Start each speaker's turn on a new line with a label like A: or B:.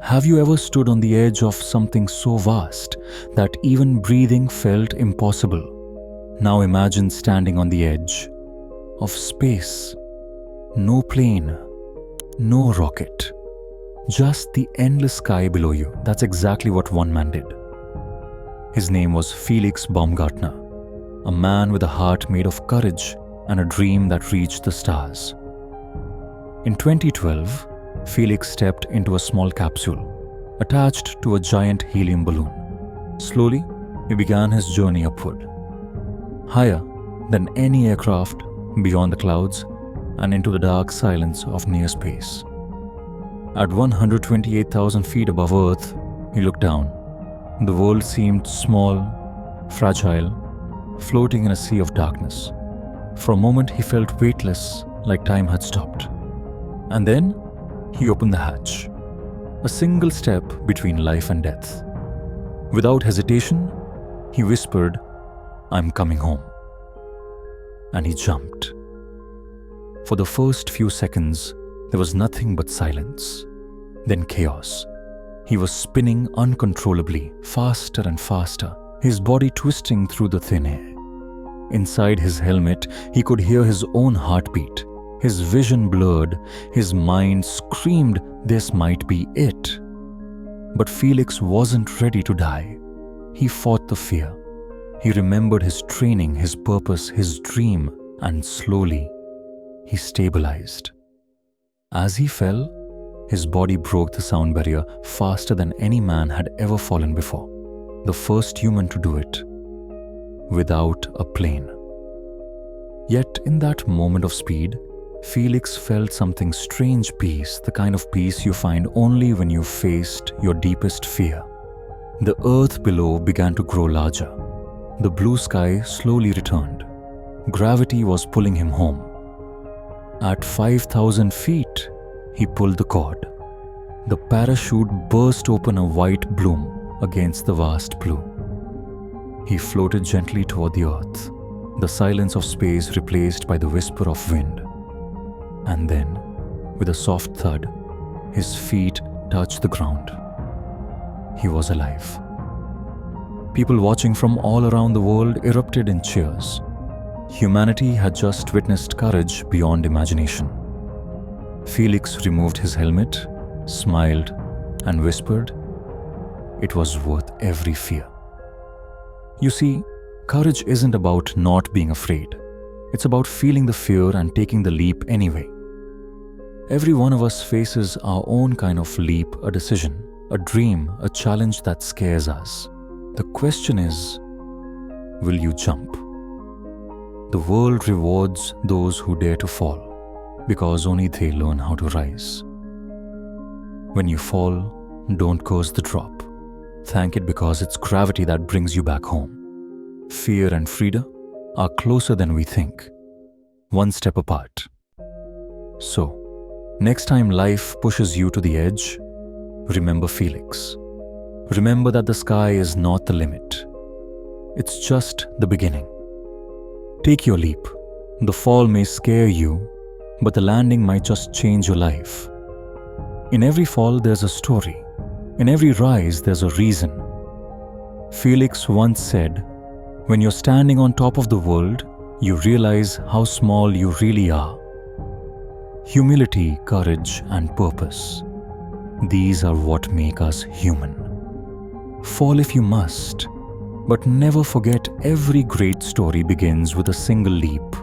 A: Have you ever stood on the edge of something so vast that even breathing felt impossible? Now imagine standing on the edge of space. No plane, no rocket, just the endless sky below you. That's exactly what one man did. His name was Felix Baumgartner, a man with a heart made of courage and a dream that reached the stars. In 2012, Felix stepped into a small capsule attached to a giant helium balloon. Slowly, he began his journey upward, higher than any aircraft, beyond the clouds and into the dark silence of near space. At 128,000 feet above Earth, he looked down. The world seemed small, fragile, floating in a sea of darkness. For a moment, he felt weightless, like time had stopped. And then, he opened the hatch. A single step between life and death. Without hesitation, he whispered, "I'm coming home." And he jumped. For the first few seconds, there was nothing but silence. Then chaos. He was spinning uncontrollably, faster and faster, his body twisting through the thin air. Inside his helmet, he could hear his own heartbeat. His vision blurred, his mind screamed, this might be it. But Felix wasn't ready to die. He fought the fear. He remembered his training, his purpose, his dream, and slowly, he stabilized. As he fell, his body broke the sound barrier faster than any man had ever fallen before. The first human to do it, without a plane. Yet in that moment of speed, Felix felt something strange peace, the kind of peace you find only when you've faced your deepest fear. The earth below began to grow larger. The blue sky slowly returned. Gravity was pulling him home. At 5,000 feet, he pulled the cord. The parachute burst open a white bloom against the vast blue. He floated gently toward the earth, the silence of space replaced by the whisper of wind. And then, with a soft thud, his feet touched the ground. He was alive. People watching from all around the world erupted in cheers. Humanity had just witnessed courage beyond imagination. Felix removed his helmet, smiled, and whispered, "It was worth every fear." You see, courage isn't about not being afraid. It's about feeling the fear and taking the leap anyway. Every one of us faces our own kind of leap, a decision, a dream, a challenge that scares us. The question is, will you jump? The world rewards those who dare to fall, because only they learn how to rise. When you fall, don't curse the drop. Thank it because it's gravity that brings you back home. Fear and freedom are closer than we think, one step apart. So, next time life pushes you to the edge, remember Felix. Remember that the sky is not the limit. It's just the beginning. Take your leap. The fall may scare you, but the landing might just change your life. In every fall, there's a story. In every rise, there's a reason. Felix once said, "When you're standing on top of the world, you realize how small you really are." Humility, courage, and purpose. These are what make us human. Fall if you must, but never forget every great story begins with a single leap.